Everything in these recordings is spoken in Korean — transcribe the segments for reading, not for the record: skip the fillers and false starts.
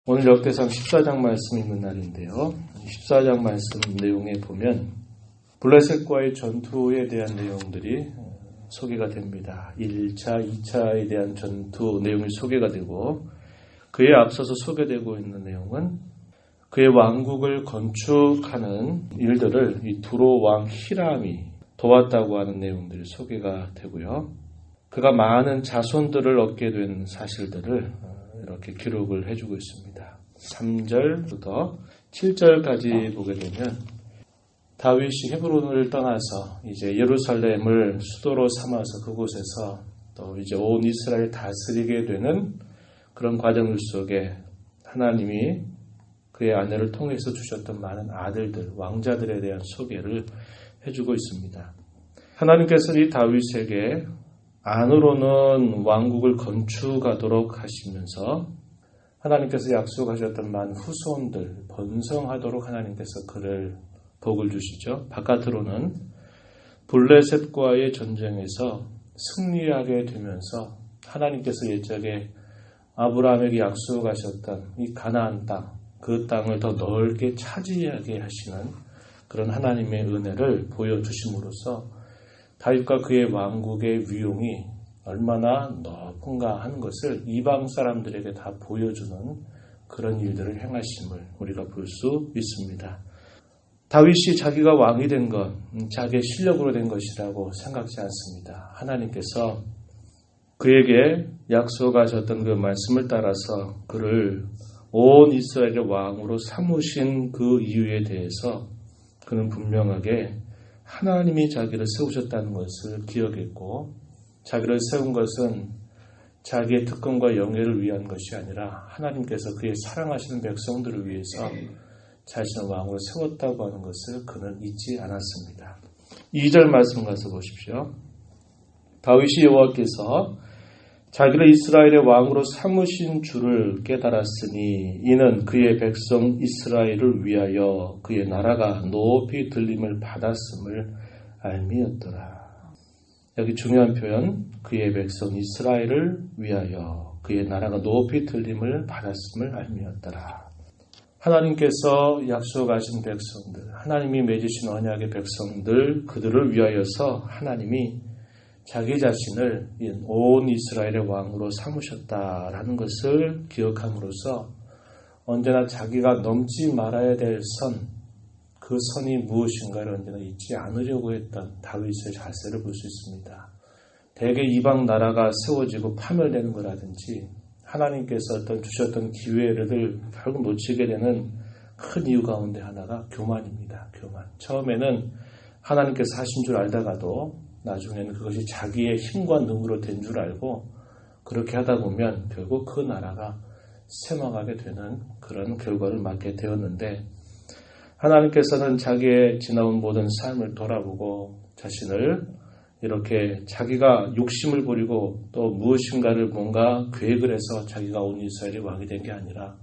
오늘 역대상 14장 말씀 있는 날인데요. 14장 말씀 내용에 보면 블레셋과의 전투에 대한 내용들이 소개가 됩니다. 1차, 2차에 대한 전투 내용이 소개가 되고 그에 앞서서 소개되고 있는 내용은 그의 왕국을 건축하는 일들을 이 두로 왕 히람이 도왔다고 하는 내용들이 소개가 되고요. 그가 많은 자손들을 얻게 된 사실들을 이렇게 기록을 해주고 있습니다. 3절부터 7절까지 보게 되면 다윗이 헤브론을 떠나서 이제 예루살렘을 수도로 삼아서 그곳에서 또 이제 온 이스라엘을 다스리게 되는 그런 과정 속에 하나님이 그의 아내를 통해서 주셨던 많은 아들들, 왕자들에 대한 소개를 해주고 있습니다. 하나님께서 이 다윗에게 안으로는 왕국을 건축하도록 하시면서 하나님께서 약속하셨던 많은 후손들, 번성하도록 하나님께서 그를 복을 주시죠. 바깥으로는 블레셋과의 전쟁에서 승리하게 되면서 하나님께서 옛적에 아브라함에게 약속하셨던 이 가나안 땅, 그 땅을 더 넓게 차지하게 하시는 그런 하나님의 은혜를 보여주심으로써 다윗과 그의 왕국의 위용이 얼마나 높은가 하는 것을 이방 사람들에게 다 보여주는 그런 일들을 행하심을 우리가 볼 수 있습니다. 다윗이 자기가 왕이 된 것, 자기의 실력으로 된 것이라고 생각지 않습니다. 하나님께서 그에게 약속하셨던 그 말씀을 따라서 그를 온 이스라엘의 왕으로 삼으신 그 이유에 대해서 그는 분명하게 하나님이 자기를 세우셨다는 것을 기억했고 자기를 세운 것은 자기의 특권과 영예를 위한 것이 아니라 하나님께서 그의 사랑하시는 백성들을 위해서 자신을 왕으로 세웠다고 하는 것을 그는 잊지 않았습니다. 2절 말씀 가서 보십시오. 다윗이 여호와께서 자기를 이스라엘의 왕으로 삼으신 줄을 깨달았으니 이는 그의 백성 이스라엘을 위하여 그의 나라가 높이 들림을 받았음을 알미였더라. 여기 중요한 표현, 그의 백성 이스라엘을 위하여 그의 나라가 높이 들림을 받았음을 알미였더라. 하나님께서 약속하신 백성들, 하나님이 맺으신 언약의 백성들, 그들을 위하여서 하나님이 자기 자신을 온 이스라엘의 왕으로 삼으셨다라는 것을 기억함으로써 언제나 자기가 넘지 말아야 될 선, 그 선이 무엇인가를 언제나 잊지 않으려고 했던 다윗의 자세를 볼 수 있습니다. 대개 이방 나라가 세워지고 파멸되는 거라든지 하나님께서 어떤 주셨던 기회를 결국 놓치게 되는 큰 이유 가운데 하나가 교만입니다. 교만. 처음에는 하나님께서 하신 줄 알다가도 나중에는 그것이 자기의 힘과 능으로 된 줄 알고 그렇게 하다 보면 결국 그 나라가 쇠망하게 되는 그런 결과를 맞게 되었는데 하나님께서는 자기의 지나온 모든 삶을 돌아보고 자신을 이렇게 자기가 욕심을 부리고 또 무엇인가를 뭔가 계획을 해서 자기가 온 이스라엘의 왕이 된 게 아니라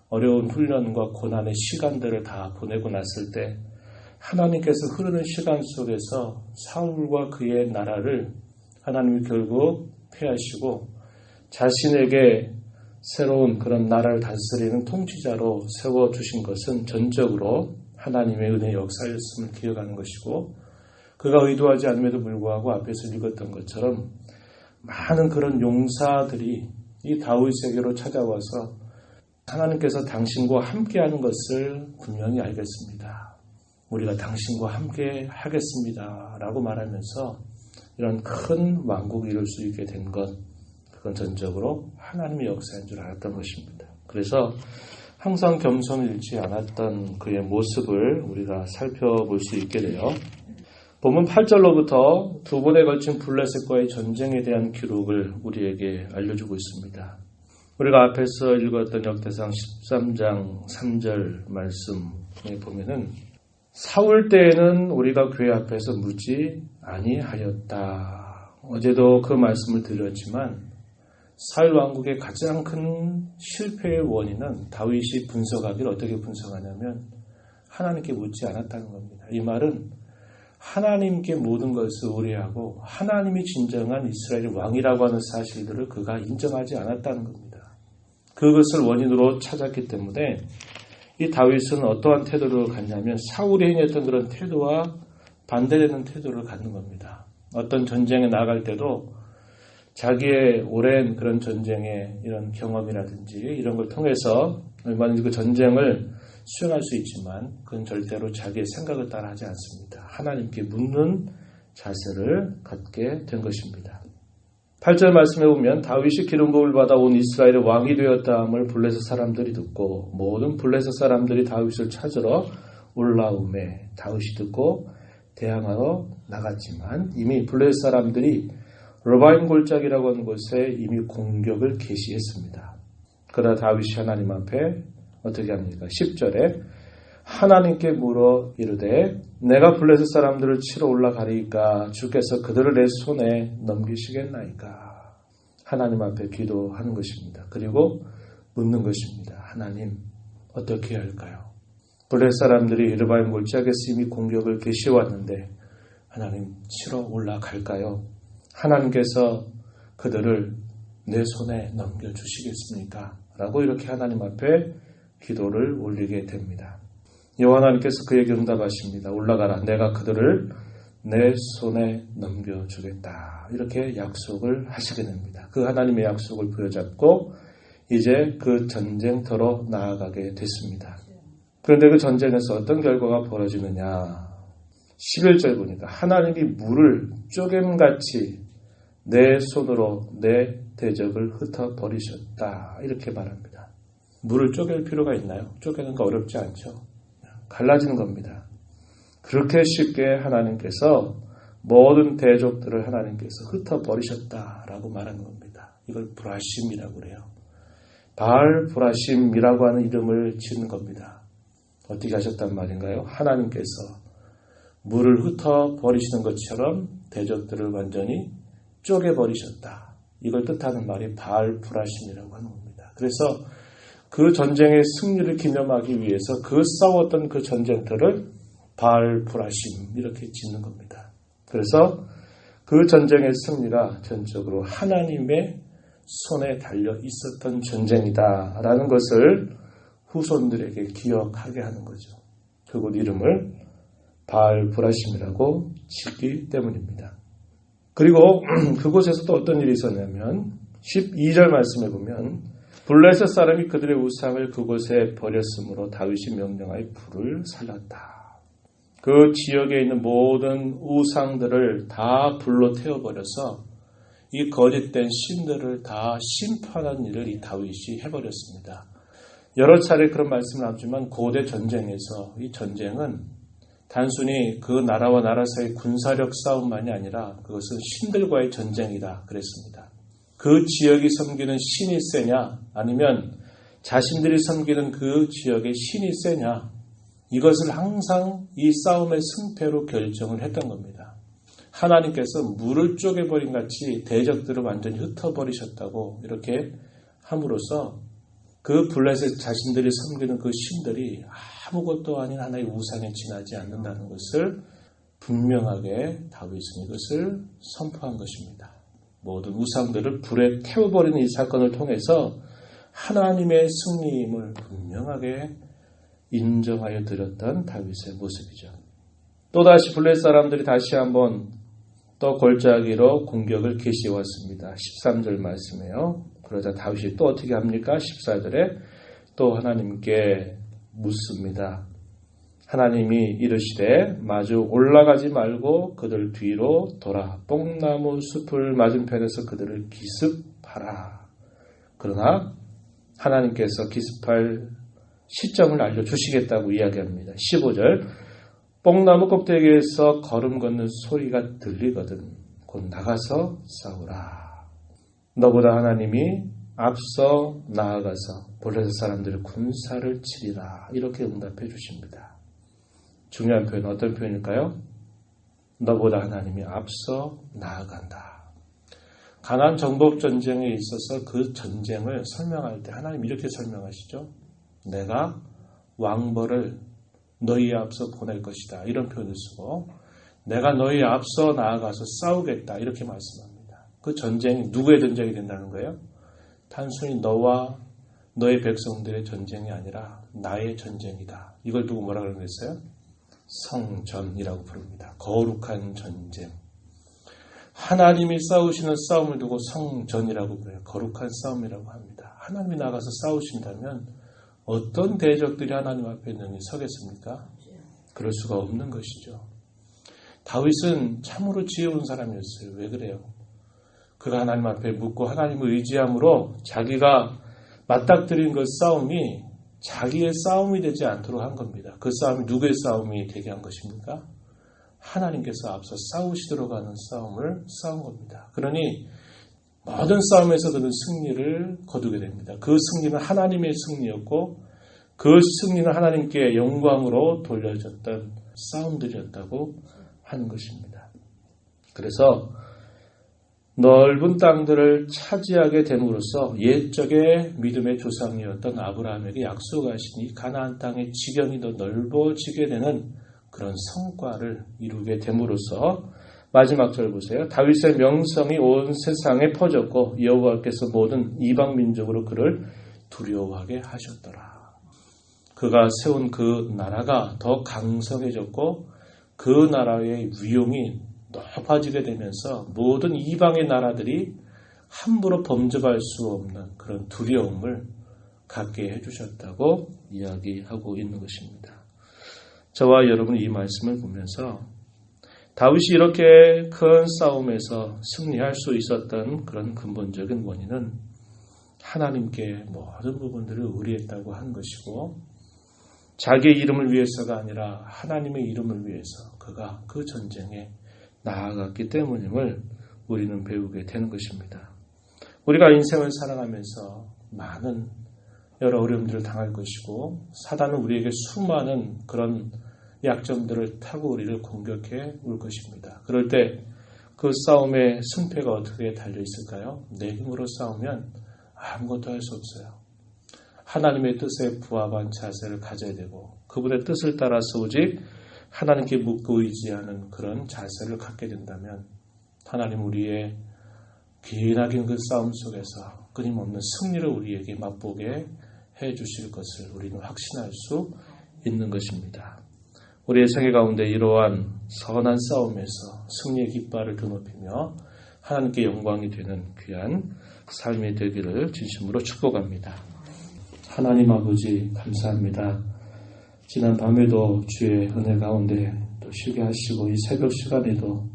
어려운 훈련과 고난의 시간들을 다 보내고 났을 때 하나님께서 흐르는 시간 속에서 사울과 그의 나라를 하나님이 결국 패하시고 자신에게 새로운 그런 나라를 다스리는 통치자로 세워주신 것은 전적으로 하나님의 은혜의 역사였음을 기억하는 것이고 그가 의도하지 않음에도 불구하고 앞에서 읽었던 것처럼 많은 그런 용사들이 이 다윗에게로 찾아와서 하나님께서 당신과 함께하는 것을 분명히 알겠습니다. 우리가 당신과 함께 하겠습니다. 라고 말하면서 이런 큰 왕국을 이룰 수 있게 된 것, 그건 전적으로 하나님의 역사인 줄 알았던 것입니다. 그래서 항상 겸손을 잃지 않았던 그의 모습을 우리가 살펴볼 수 있게 돼요. 본문 8절로부터 두 번에 걸친 블레셋과의 전쟁에 대한 기록을 우리에게 알려주고 있습니다. 우리가 앞에서 읽었던 역대상 13장 3절 말씀에 보면은 사울 때에는 우리가 교회 앞에서 묻지 아니하였다. 어제도 그 말씀을 드렸지만 사울 왕국의 가장 큰 실패의 원인은 다윗이 분석하기를 어떻게 분석하냐면 하나님께 묻지 않았다는 겁니다. 이 말은 하나님께 모든 것을 의뢰하고 하나님이 진정한 이스라엘의 왕이라고 하는 사실들을 그가 인정하지 않았다는 겁니다. 그 그것을 원인으로 찾았기 때문에 이 다윗은 어떠한 태도를 갖냐면 사울이 행했던 그런 태도와 반대되는 태도를 갖는 겁니다. 어떤 전쟁에 나갈 때도 자기의 오랜 그런 전쟁의 이런 경험이라든지 이런 걸 통해서 얼마든지 그 전쟁을 수행할 수 있지만 그건 절대로 자기의 생각을 따라 하지 않습니다. 하나님께 묻는 자세를 갖게 된 것입니다. 8절 말씀에 보면 다윗이 기름부음을 받아 온 이스라엘의 왕이 되었다함을 블레셋 사람들이 듣고 모든 블레셋 사람들이 다윗을 찾으러 올라오매 다윗이 듣고 대항하러 나갔지만 이미 블레셋 사람들이 르바임 골짜기라고 하는 곳에 이미 공격을 개시했습니다. 그러나 다윗이 하나님 앞에 어떻게 합니까? 10절에 하나님께 물어 이르되 내가 블레셋 사람들을 치러 올라가리이까 주께서 그들을 내 손에 넘기시겠나이까. 하나님 앞에 기도하는 것입니다. 그리고 묻는 것입니다. 하나님 어떻게 해야 할까요? 블레셋 사람들이 르바임 골짜기에서 이미 공격을 개시해왔는데 하나님 치러 올라갈까요? 하나님께서 그들을 내 손에 넘겨주시겠습니까? 라고 이렇게 하나님 앞에 기도를 올리게 됩니다. 여호와 하나님께서 그에게 응답하십니다. 올라가라. 내가 그들을 내 손에 넘겨주겠다. 이렇게 약속을 하시게 됩니다. 그 하나님의 약속을 부여잡고 이제 그 전쟁터로 나아가게 됐습니다. 그런데 그 전쟁에서 어떤 결과가 벌어지느냐. 11절 보니까 하나님이 물을 쪼개같이 내 손으로 내 대적을 흩어버리셨다. 이렇게 말합니다. 물을 쪼갤 필요가 있나요? 쪼개는 거 어렵지 않죠. 갈라지는 겁니다. 그렇게 쉽게 하나님께서 모든 대적들을 하나님께서 흩어버리셨다라고 말하는 겁니다. 이걸 브라심이라고 그래요. 바알 브라심이라고 하는 이름을 짓는 겁니다. 어떻게 하셨단 말인가요? 하나님께서 물을 흩어버리시는 것처럼 대적들을 완전히 쪼개버리셨다. 이걸 뜻하는 말이 바알 브라심이라고 하는 겁니다. 그래서 그 전쟁의 승리를 기념하기 위해서 그 싸웠던 그 전쟁터를 바알 브라심 이렇게 짓는 겁니다. 그래서 그 전쟁의 승리가 전적으로 하나님의 손에 달려 있었던 전쟁이다라는 것을 후손들에게 기억하게 하는 거죠. 그곳 이름을 바알 브라심이라고 짓기 때문입니다. 그리고 그곳에서도 어떤 일이 있었냐면 12절 말씀에 보면 블레셋 사람이 그들의 우상을 그곳에 버렸으므로 다윗이 명령하여 불을 살랐다. 그 지역에 있는 모든 우상들을 다 불로 태워버려서 이 거짓된 신들을 다 심판한 일을 이 다윗이 해버렸습니다. 여러 차례 그런 말씀을 하지만 고대 전쟁에서 이 전쟁은 단순히 그 나라와 나라 사이 군사력 싸움만이 아니라 그것은 신들과의 전쟁이다 그랬습니다. 그 지역이 섬기는 신이 세냐 아니면 자신들이 섬기는 그 지역의 신이 세냐 이것을 항상 이 싸움의 승패로 결정을 했던 겁니다. 하나님께서 물을 쪼개버린 같이 대적들을 완전히 흩어버리셨다고 이렇게 함으로써 그 블레셋 자신들이 섬기는 그 신들이 아무것도 아닌 하나의 우상에 지나지 않는다는 것을 분명하게 다윗은 이것을 선포한 것입니다. 모든 우상들을 불에 태워버리는 이 사건을 통해서 하나님의 승리임을 분명하게 인정하여 드렸던 다윗의 모습이죠. 또다시 블레셋 사람들이 다시 한번 또 골짜기로 공격을 개시해왔습니다. 13절 말씀이에요. 그러자 다윗이 또 어떻게 합니까? 14절에 또 하나님께 묻습니다. 하나님이 이르시되 마주 올라가지 말고 그들 뒤로 돌아 뽕나무 숲을 맞은편에서 그들을 기습하라. 그러나 하나님께서 기습할 시점을 알려주시겠다고 이야기합니다. 15절 뽕나무 꼭대기에서 걸음 걷는 소리가 들리거든 곧 나가서 싸우라. 너보다 하나님이 앞서 나아가서 블레셋 사람들의 군사를 치리라. 이렇게 응답해 주십니다. 중요한 표현은 어떤 표현일까요? 너보다 하나님이 앞서 나아간다. 가나안 정복 전쟁에 있어서 그 전쟁을 설명할 때 하나님 이렇게 설명하시죠. 내가 왕벌을 너희 앞서 보낼 것이다. 이런 표현을 쓰고 내가 너희 앞서 나아가서 싸우겠다. 이렇게 말씀합니다. 그 전쟁이 누구의 전쟁이 된다는 거예요? 단순히 너와 너의 백성들의 전쟁이 아니라 나의 전쟁이다. 이걸 두고 뭐라 그랬어요? 성전이라고 부릅니다. 거룩한 전쟁. 하나님이 싸우시는 싸움을 두고 성전이라고 부르요. 거룩한 싸움이라고 합니다. 하나님이 나가서 싸우신다면 어떤 대적들이 하나님 앞에 능히 서겠습니까? 그럴 수가 없는 것이죠. 다윗은 참으로 지혜로운 사람이었어요. 왜 그래요? 그가 하나님 앞에 묻고 하나님을 의지함으로 자기가 맞닥뜨린 그 싸움이 자기의 싸움이 되지 않도록 한 겁니다. 그 싸움이 누구의 싸움이 되게 한 것입니까? 하나님께서 앞서 싸우시도록 하는 싸움을 싸운 겁니다. 그러니 모든 싸움에서 그는 승리를 거두게 됩니다. 그 승리는 하나님의 승리였고 그 승리는 하나님께 영광으로 돌려졌던 싸움들이었다고 하는 것입니다. 그래서 넓은 땅들을 차지하게 됨으로써 옛적의 믿음의 조상이었던 아브라함에게 약속하신 이 가나안 땅의 지경이 더 넓어지게 되는 그런 성과를 이루게 됨으로써 마지막 절 보세요. 다윗의 명성이 온 세상에 퍼졌고 여호와께서 모든 이방 민족으로 그를 두려워하게 하셨더라. 그가 세운 그 나라가 더 강성해졌고 그 나라의 위용이 높아지게 되면서 모든 이방의 나라들이 함부로 범접할 수 없는 그런 두려움을 갖게 해주셨다고 이야기하고 있는 것입니다. 저와 여러분 이 말씀을 보면서 다윗이 이렇게 큰 싸움에서 승리할 수 있었던 그런 근본적인 원인은 하나님께 모든 부분들을 의뢰했다고 한 것이고 자기의 이름을 위해서가 아니라 하나님의 이름을 위해서 그가 그 전쟁에 나아갔기 때문임을 우리는 배우게 되는 것입니다. 우리가 인생을 살아가면서 많은 여러 어려움들을 당할 것이고 사단은 우리에게 수많은 그런 약점들을 타고 우리를 공격해 올 것입니다. 그럴 때 그 싸움의 승패가 어떻게 달려 있을까요? 내 힘으로 싸우면 아무것도 할 수 없어요. 하나님의 뜻에 부합한 자세를 가져야 되고 그분의 뜻을 따라서 오직 하나님께 묻고 의지하는 그런 자세를 갖게 된다면 하나님 우리의 기나긴 그 싸움 속에서 끊임없는 승리를 우리에게 맛보게 해주실 것을 우리는 확신할 수 있는 것입니다. 우리의 생애 가운데 이러한 선한 싸움에서 승리의 깃발을 드높이며 하나님께 영광이 되는 귀한 삶이 되기를 진심으로 축복합니다. 하나님 아버지 감사합니다. 지난 밤에도 주의 은혜 가운데 또 쉬게 하시고 이 새벽 시간에도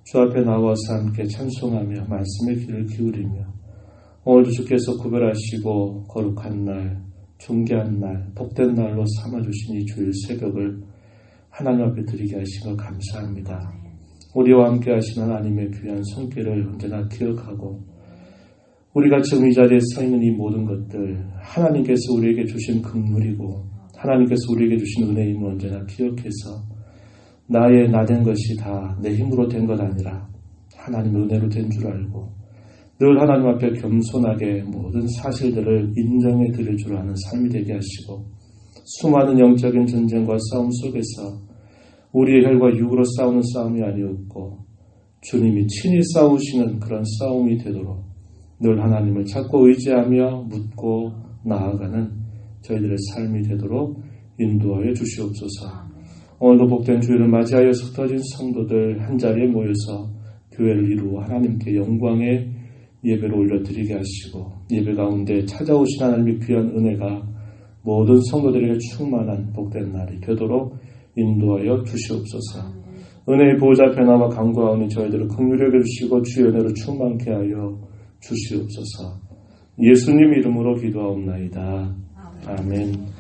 주 앞에 나와서 함께 찬송하며 말씀의 귀를 기울이며 오늘도 주께서 구별하시고 거룩한 날, 존귀한 날, 복된 날로 삼아주신 이 주일 새벽을 하나님 앞에 드리게 하신 것 감사합니다. 우리와 함께 하신 하나님의 귀한 손길을 언제나 기억하고 우리가 지금 이 자리에 서 있는 이 모든 것들 하나님께서 우리에게 주신 긍휼이고 하나님께서 우리에게 주신 은혜임을 언제나 기억해서 나의 나된 것이 다 내 힘으로 된 것 아니라 하나님의 은혜로 된 줄 알고 늘 하나님 앞에 겸손하게 모든 사실들을 인정해 드릴 줄 아는 삶이 되게 하시고 수많은 영적인 전쟁과 싸움 속에서 우리의 혈과 육으로 싸우는 싸움이 아니었고 주님이 친히 싸우시는 그런 싸움이 되도록 늘 하나님을 찾고 의지하며 묻고 나아가는 저희들의 삶이 되도록 인도하여 주시옵소서. 오늘도 복된 주일을 맞이하여 흩어진 성도들 한자리에 모여서 교회를 이루어 하나님께 영광의 예배를 올려드리게 하시고 예배 가운데 찾아오신 하나님의 귀한 은혜가 모든 성도들에게 충만한 복된 날이 되도록 인도하여 주시옵소서. 은혜의 보호자 변화와 강구하오니 저희들을 긍휼히 여겨주시고 주의 은혜로 충만케 하여 주시옵소서. 예수님 이름으로 기도하옵나이다. 아멘.